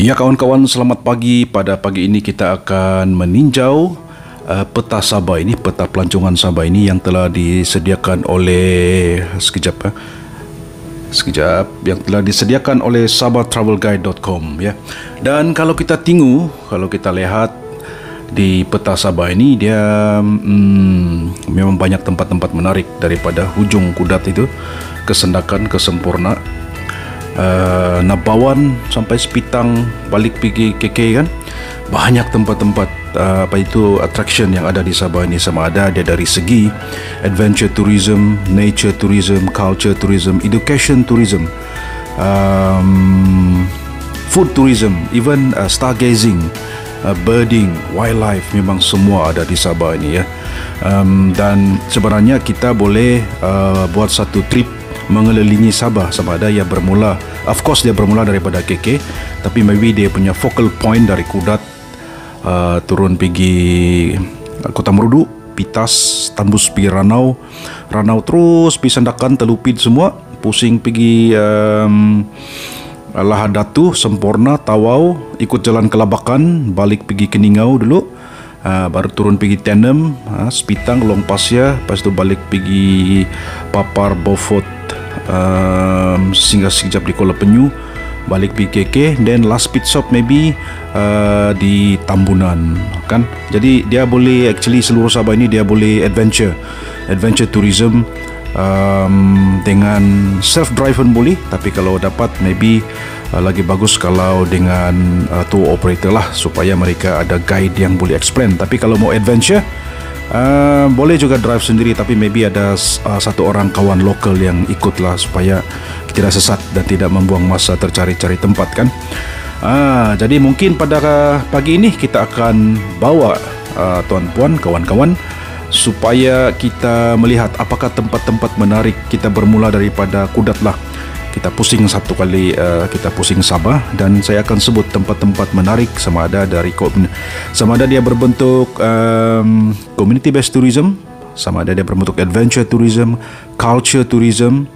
Ya kawan-kawan, selamat pagi. Pada pagi ini kita akan meninjau peta Sabah ini, peta pelancongan Sabah ini yang telah disediakan oleh yang telah disediakan oleh sabahtravelguide.com ya. Dan kalau kita lihat di peta Sabah ini, dia memang banyak tempat-tempat menarik, daripada hujung Kudat itu ke Sendakan, ke Sempurna, Nabawan sampai Sepitang, balik pergi KK kan. Banyak tempat-tempat attraction yang ada di Sabah ini, sama ada dia dari segi adventure tourism, nature tourism, culture tourism, education tourism, food tourism, even stargazing, birding, wildlife, memang semua ada di Sabah ini ya. Dan sebenarnya kita boleh buat satu trip mengelilingi Sabah, sama ada dia bermula, of course dia bermula daripada KK, tapi maybe dia punya focal point dari Kudat, turun pergi Kota Merudu, Pitas, tembus pergi Ranau terus pergi Sandakan, Telupit semua, pusing pergi Lahadatu, Sempurna, Tawau, ikut jalan Kelabakan, balik pergi Keningau dulu, baru turun pergi Tenem, Sepitang, Long Pasir, lepas tu balik pergi Papar, Beaufort, singgah sekejap di Kuala Penyu, balik pergi KK, then last pit stop maybe di Tambunan kan. Jadi dia boleh, actually seluruh Sabah ini dia boleh adventure tourism, dengan self drive pun boleh, tapi kalau dapat maybe lagi bagus kalau dengan tour operator lah, supaya mereka ada guide yang boleh explain. Tapi kalau mau adventure, boleh juga drive sendiri, tapi maybe ada satu orang kawan lokal yang ikutlah, supaya tidak sesat dan tidak membuang masa tercari-cari tempat kan. Jadi mungkin pada pagi ini kita akan bawa tuan-puan, kawan-kawan, supaya kita melihat apakah tempat-tempat menarik. Kita bermula daripada Kudat lah, kita pusing satu kali, kita pusing Sabah, dan saya akan sebut tempat-tempat menarik, sama ada dia berbentuk community based tourism, sama ada dia berbentuk adventure tourism, culture tourism,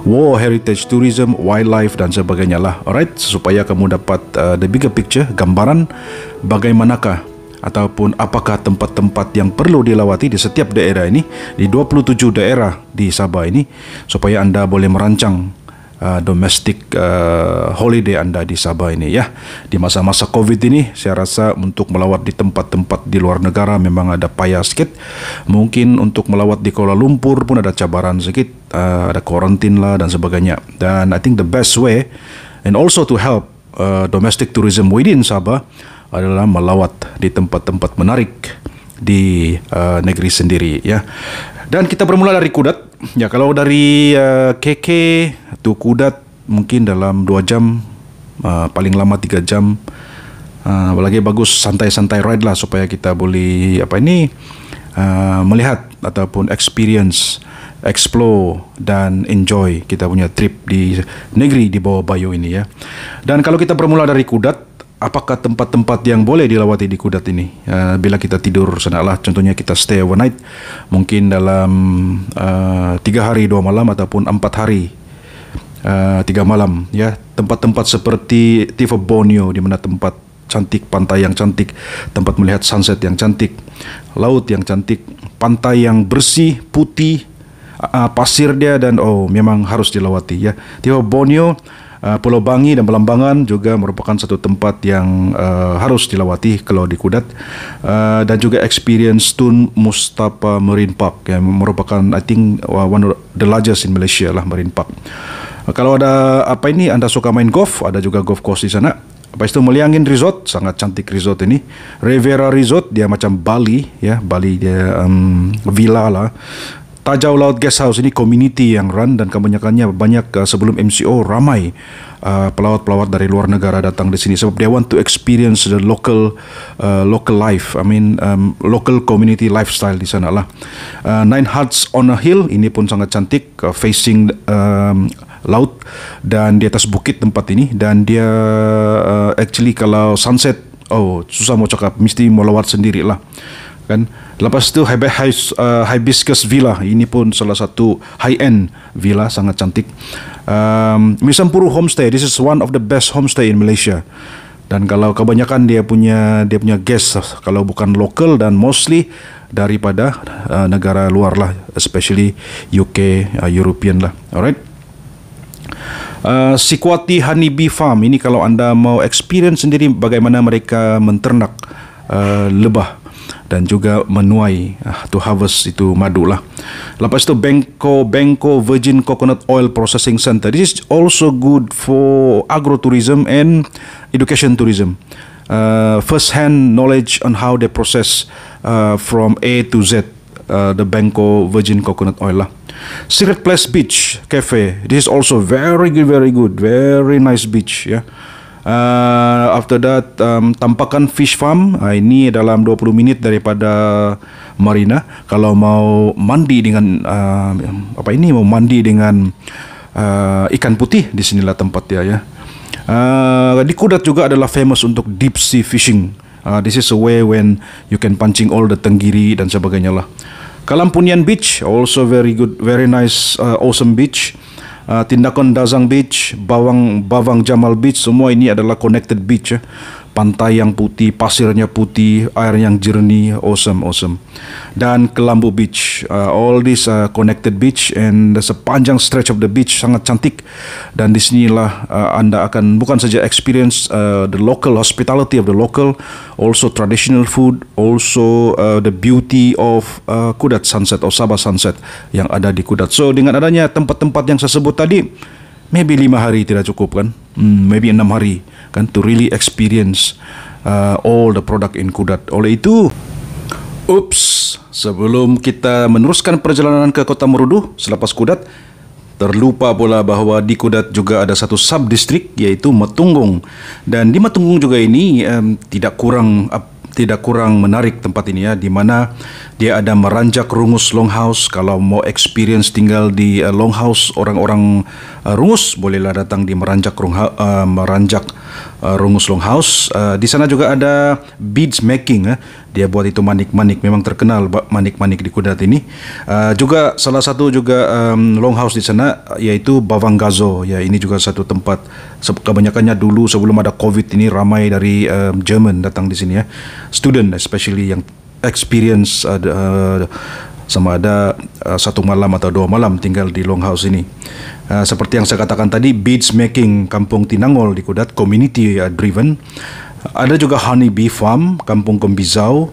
war heritage tourism, wildlife dan sebagainya lah. Alright, supaya kamu dapat the bigger picture, gambaran bagaimanakah ataupun apakah tempat-tempat yang perlu dilawati di setiap daerah ini, di 27 daerah di Sabah ini, supaya anda boleh merancang domestic holiday anda di Sabah ini ya. Di masa-masa COVID ini, saya rasa untuk melawat di tempat-tempat di luar negara memang ada payah sikit. Mungkin untuk melawat di Kuala Lumpur pun ada cabaran sikit, ada karantin lah dan sebagainya. Dan I think the best way, and also to help domestic tourism within Sabah, adalah melawat di tempat-tempat menarik di negeri sendiri ya. Dan kita bermula dari Kudat ya. Kalau dari KK tu Kudat mungkin dalam 2 jam, paling lama 3 jam. Lagi bagus santai-santai ride lah, supaya kita boleh melihat ataupun experience, explore dan enjoy kita punya trip di negeri di bawah Bayu ini ya. Dan kalau kita bermula dari Kudat, apakah tempat-tempat yang boleh dilawati di Kudat ini? Bila kita tidur sana lah, contohnya kita stay overnight, mungkin dalam 3 hari 2 malam ataupun 4 hari 3 malam ya. Tempat-tempat seperti Tiva Borneo, di mana tempat cantik, pantai yang cantik, tempat melihat sunset yang cantik, laut yang cantik, pantai yang bersih, putih, pasir dia, dan memang harus dilawati ya. Tiva Borneo, Pulau Bangi dan Belambangan juga merupakan satu tempat yang harus dilawati kalau di Kudat, dan juga experience Tun Mustapa Marine Park yang merupakan I think one of the largest in Malaysia lah, Marine Park. Kalau ada anda suka main golf, ada juga golf course di sana. Lepas itu Meliangin Resort, sangat cantik resort ini. Riviera Resort, dia macam Bali ya, Bali dia villa lah. Tajau Laut Guest House ini community yang run, dan kebanyakannya banyak sebelum MCO ramai pelawat-pelawat dari luar negara datang di sini, sebab they want to experience the local life, local community lifestyle di sana lah. Nine Huts on a Hill ini pun sangat cantik, facing laut dan di atas bukit tempat ini, dan dia actually kalau sunset, susah mau cakap, mesti mau lawat sendiri lah kan. Lepas itu Hibiscus Villa, ini pun salah satu high end villa, sangat cantik. Misampuru Homestay, this is one of the best homestay in Malaysia. Dan kalau kebanyakan dia punya guest kalau bukan lokal dan mostly daripada negara luar lah, especially UK, European lah. Alright. Sikwati Honeybee Farm ini kalau anda mau experience sendiri bagaimana mereka menternak lebah dan juga menuai to harvest itu madu lah. Lepas itu Bengko Virgin Coconut Oil Processing Center. This is also good for agrotourism and education tourism. First hand knowledge on how they process from A to Z the Bengko Virgin Coconut Oil lah. Secret Place Beach Cafe. This is also very good, very nice beach ya. After that Tampakan Fish Farm, ini dalam 20 minit daripada marina. Kalau mau mandi dengan mau mandi dengan ikan putih, di sinilah tempat dia ya. Di Kudat juga adalah famous untuk deep sea fishing. This is a way when you can pancing all the tenggiri dan sebagainya lah. Kalampunian Beach also very good, very nice, awesome beach. Tindakan Dazang Beach, Bawang Jamal Beach, semua ini adalah connected beach ya. Pantai yang putih, pasirnya putih, air yang jernih, awesome. Dan Kelambu Beach, all this connected beach and sepanjang stretch of the beach sangat cantik. Dan di sinilah anda akan bukan saja experience the local hospitality of the local, also traditional food, also the beauty of Kudat Sunset atau Sabah Sunset yang ada di Kudat. So dengan adanya tempat-tempat yang saya sebut tadi, maybe 5 hari tidak cukup kan, maybe 6 hari kan, to really experience all the product in Kudat. Oleh itu, sebelum kita meneruskan perjalanan ke Kota Marudu selepas Kudat, terlupa pula bahawa di Kudat juga ada satu sub-distrik yaitu Metunggung. Dan di Metunggung juga ini tidak kurang menarik tempat ini ya, di mana dia ada Meranjak Rungus Longhouse. Kalau mau experience tinggal di Longhouse orang-orang Rungus, bolehlah datang di Meranjak Rungus Longhouse. Di sana juga ada beads making. Dia buat itu manik-manik, memang terkenal manik-manik di Kudat ini. Juga salah satu juga Longhouse di sana yaitu Bawang Gazo. Ya, ini juga satu tempat. Kebanyakannya dulu sebelum ada COVID ini ramai dari Jerman datang di sini ya. Student especially yang experience sama ada 1 malam atau 2 malam tinggal di Longhouse ini. Seperti yang saya katakan tadi, beads making Kampung Tinangol di Kudat, community driven. Ada juga Honeybee Farm Kampung Kembizau,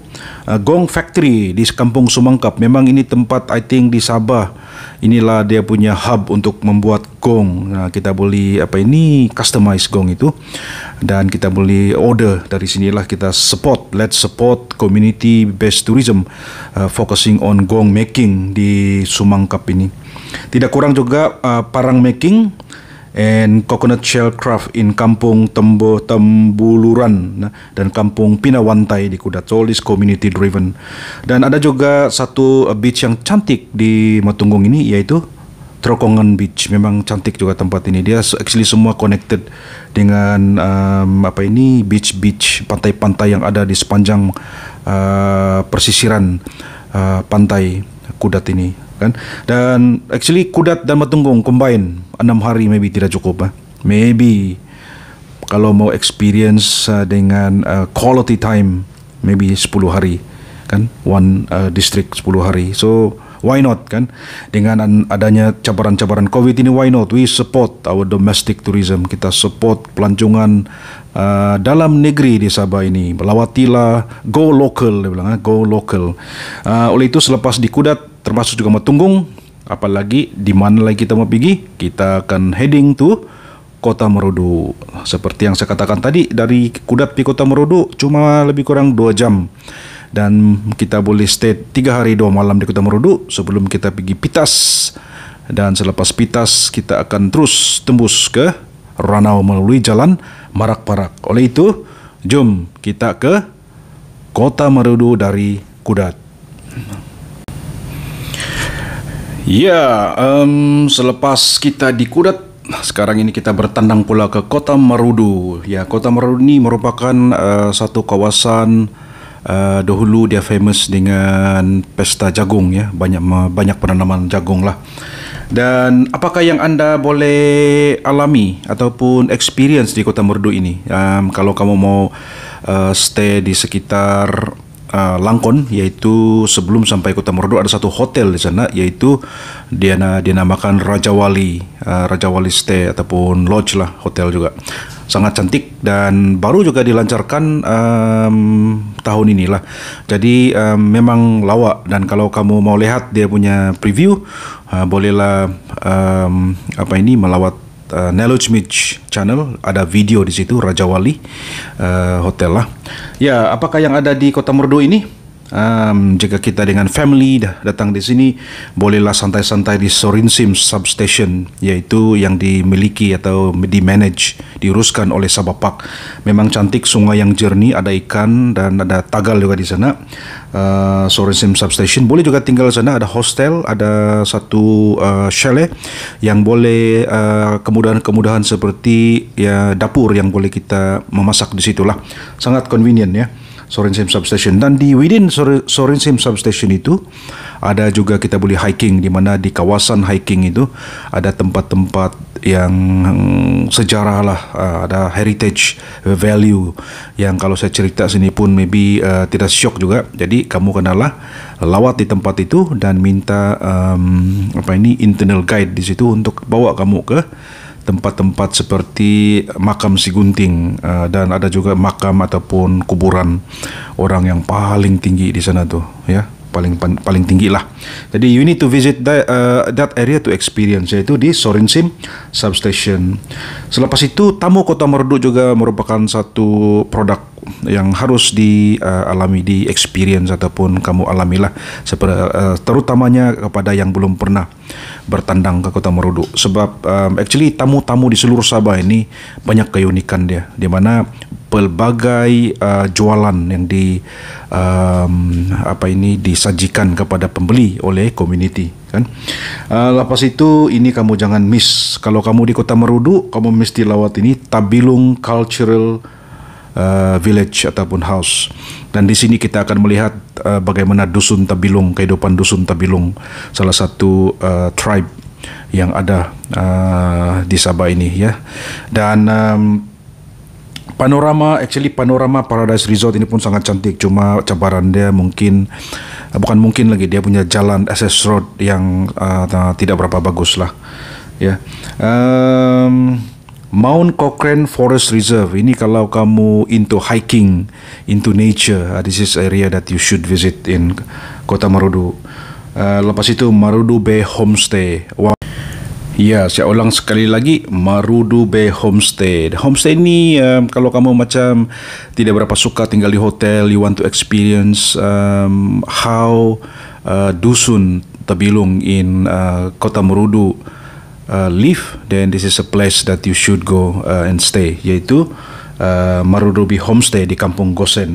Gong Factory di Kampung Sumangkap. Memang ini tempat I think di Sabah, inilah dia punya hub untuk membuat gong. Kita boleh customize gong itu dan kita boleh order dari sinilah. Kita let's support community based tourism, focusing on gong making di Sumangkap ini. Tidak kurang juga parang making and coconut shell craft in Kampung Tembuluran dan Kampung Pinawantai di Kudat. All is community driven. Dan ada juga satu beach yang cantik di Metunggung ini yaitu Trokongan Beach. Memang cantik juga tempat ini. Dia actually semua connected dengan beach pantai-pantai yang ada di sepanjang persisiran pantai Kudat ini kan. Dan actually Kudat dan Metunggung combine 6 hari maybe tidak cukup. Maybe kalau mau experience dengan quality time maybe 10 hari kan, one district 10 hari. So why not kan, dengan adanya cabaran-cabaran COVID ini, why not we support our domestic tourism. Kita support pelancongan dalam negeri di Sabah ini. Melawatilah, go local dia bilang, go local. Oleh itu selepas di Kudat termasuk juga Metunggung, apalagi di mana lagi kita mau pergi, kita akan heading to Kota Marudu. Seperti yang saya katakan tadi, dari Kudat pergi Kota Marudu cuma lebih kurang 2 jam. Dan kita boleh stay 3 hari 2 malam di Kota Marudu sebelum kita pergi Pitas. Dan selepas Pitas kita akan terus tembus ke Ranau melalui jalan Marak-Parak. Oleh itu, jom kita ke Kota Marudu dari Kudat. Ya, selepas kita di Kudat, sekarang ini kita bertandang pula ke Kota Marudu. Ya, Kota Marudu ini merupakan satu kawasan dahulu dia famous dengan pesta jagung ya, banyak penanaman jagung lah. Dan apakah yang anda boleh alami ataupun experience di Kota Merdu ini? Kalau kamu mau stay di sekitar Langkon, yaitu sebelum sampai Kota Merdu ada satu hotel di sana, yaitu dinamakan Raja Wali, Raja Wali Stay ataupun lodge lah, hotel juga. Sangat cantik dan baru juga dilancarkan tahun inilah. Jadi memang lawak, dan kalau kamu mau lihat dia punya preview, bolehlah melawat Knowledge Mitch channel, ada video di situ Raja Wali hotel lah. Ya, apakah yang ada di Kota Merdu ini? Jika kita dengan family datang di sini, bolehlah santai-santai di Sorinsim Substation, yaitu yang dimiliki atau dimanage, diuruskan oleh Sabapak. Memang cantik, sungai yang jernih, ada ikan dan ada tagal juga di sana. Sorinsim Substation, boleh juga tinggal di sana. Ada hostel, ada satu chalet yang boleh kemudahan-kemudahan seperti dapur yang boleh kita memasak di situlah. Sangat convenient ya, Sorinsim Substation. Dan di within Sorinsim Substation itu ada juga kita boleh hiking, di mana di kawasan hiking itu ada tempat-tempat yang sejarah lah, ada heritage value yang kalau saya cerita sini pun maybe tidak syok juga. Jadi kamu kenalah lawat di tempat itu dan minta internal guide di situ untuk bawa kamu ke tempat-tempat seperti makam Si Gunting, dan ada juga makam ataupun kuburan orang yang paling tinggi di sana tuh ya, paling tinggi lah. Jadi you need to visit that area to experience, yaitu di Sorinsim Substation. Selepas itu tamu Kota Merdu juga merupakan satu produk yang harus dialami, di experience ataupun kamu alamilah, terutamanya kepada yang belum pernah bertandang ke Kota Merdu. Sebab actually tamu-tamu di seluruh Sabah ini banyak keunikan dia, di mana pelbagai jualan yang disajikan kepada pembeli oleh community kan. Lepas itu ini kamu jangan miss. Kalau kamu di Kota Merdu, kamu mesti lawat ini Tabilung Cultural Village ataupun house. Dan di sini kita akan melihat bagaimana dusun Tabilung, kehidupan dusun Tabilung, salah satu tribe yang ada di Sabah ini ya. Dan panorama Paradise Resort ini pun sangat cantik. Cuma cabaran dia bukan mungkin lagi, dia punya jalan access road yang tidak berapa bagus lah ya. Mount Cochrane Forest Reserve ini, kalau kamu into hiking, into nature, this is area that you should visit in Kota Merdu. Lepas itu Marudu Bay Homestay. Ya, saya ulang sekali lagi, Marudu Bay Homestay. Homestay ini kalau kamu macam tidak berapa suka tinggal di hotel, you want to experience how dusun Tabilung in Kota Merdu live, then this is a place that you should go and stay, yaitu Marudu Bay Homestay di Kampung Gosen.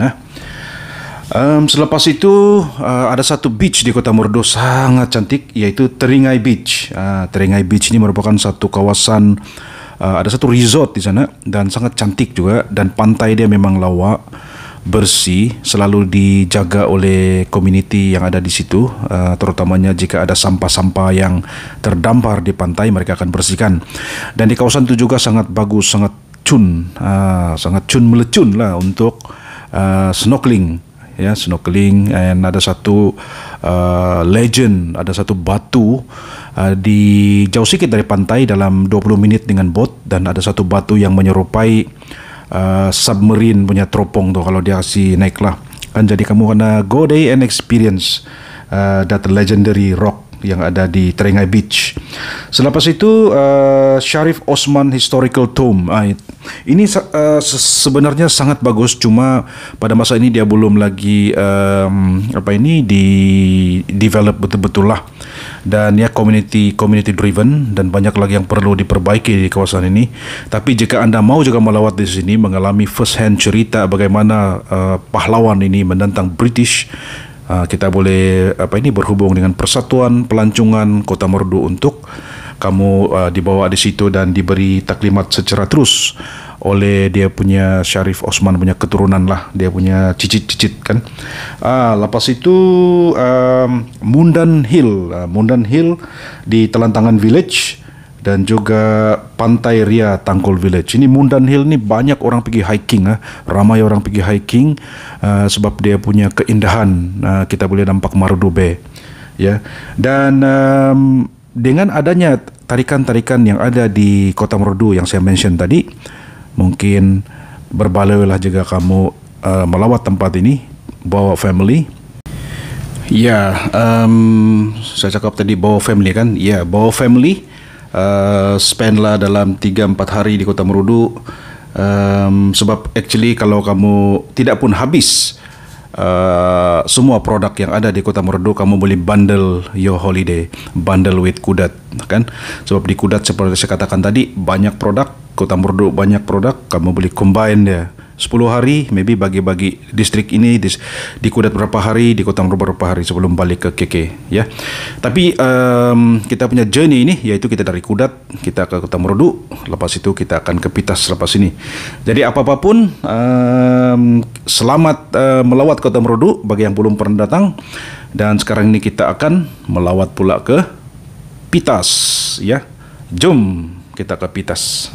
Selepas itu ada satu beach di Kota Merdu sangat cantik, yaitu Teringai Beach. Teringai Beach ini merupakan satu kawasan, ada satu resort di sana dan sangat cantik juga, dan pantai dia memang lawa, bersih, selalu dijaga oleh community yang ada di situ. Terutamanya jika ada sampah-sampah yang terdampar di pantai, mereka akan bersihkan. Dan di kawasan itu juga sangat bagus, sangat melecun lah untuk snorkeling ya, snorkeling. Dan ada satu legend, ada satu batu di jauh sedikit dari pantai, dalam 20 menit dengan boat, dan ada satu batu yang menyerupai submarine punya teropong tuh kalau dia kasih naik lah kan. Jadi kamu kena go day and experience that legendary rock yang ada di Teringai Beach. Selepas itu Syarif Osman Historical Tomb. Ini sebenarnya sangat bagus, cuma pada masa ini dia belum lagi di develop betul-betul lah. Dan ya community driven, dan banyak lagi yang perlu diperbaiki di kawasan ini. Tapi jika anda mau juga melawat di sini, mengalami first hand cerita bagaimana pahlawan ini menentang British, kita boleh berhubung dengan Persatuan Pelancongan Kota Merdu untuk kamu dibawa di situ dan diberi taklimat secara terus oleh dia punya Syarif Osman punya keturunan lah, dia punya cicit-cicit kan. Lepas itu Mundan Hill di Telantangan Village dan juga Pantai Ria Tangkol Village. Ini Mundan Hill ni banyak orang pergi hiking, ramai orang pergi hiking sebab dia punya keindahan. Kita boleh nampak Marudu Bay, ya. Dan dengan adanya tarikan-tarikan yang ada di Kota Marudu yang saya mention tadi, mungkin berbaloi juga kamu melawat tempat ini, bawa family. Ya, saya cakap tadi bawa family kan? Ya, bawa family. Spend lah dalam 3-4 hari di Kota Marudu. Sebab actually kalau kamu tidak pun habis semua produk yang ada di Kota Marudu, kamu boleh bundle your holiday, bundle with Kudat kan. Sebab di Kudat seperti saya katakan tadi banyak produk, Kota Marudu banyak produk, kamu boleh combine dia 10 hari, maybe bagi-bagi distrik ini di Kudat berapa hari, di Kota Marudu berapa hari sebelum balik ke KK, ya. Tapi kita punya journey ini yaitu kita dari Kudat kita ke Kota Marudu, lepas itu kita akan ke Pitas lepas ini. Jadi apa-apapun selamat melawat Kota Marudu bagi yang belum pernah datang, dan sekarang ini kita akan melawat pula ke Pitas, ya. Jom kita ke Pitas.